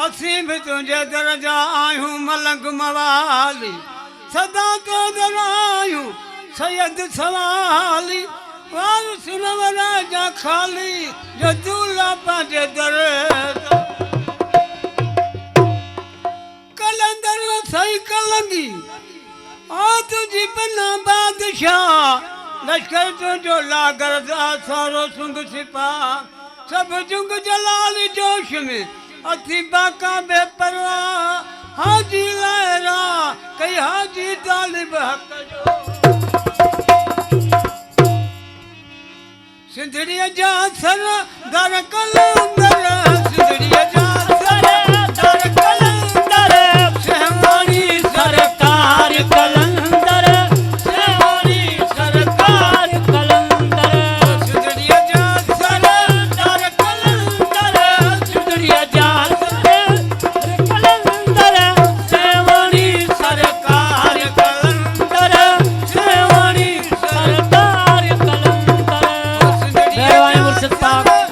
असीं भी तुझे दरजा आयूं मलंग मवाली सदा तो दर आयूं सैयद सवाली वार सुनव राजा खाली जो दूल्हा पांजे दर कलंदर सही कलंगी आ तुझी बना बादशाह लश्कर तुझो लागर सारो सुंग सिपा सब जुंग जलाल जोश में अथी बाका बेपरवाह हाजी लहरा कई हाजी तालिब हक जो सिंधड़िया जा सर दर कलंदर सिंधड़िया जा सर दर कलंदर सहवानी सरकार कलंदर सहवानी सरकार कलंदर सिंधड़िया जा सर दर कलंदर सिंधड़िया जा सर कलंदर सहवानी सरकार कलंदर सहवानी सरकार कलंदर मुर्शिद पाक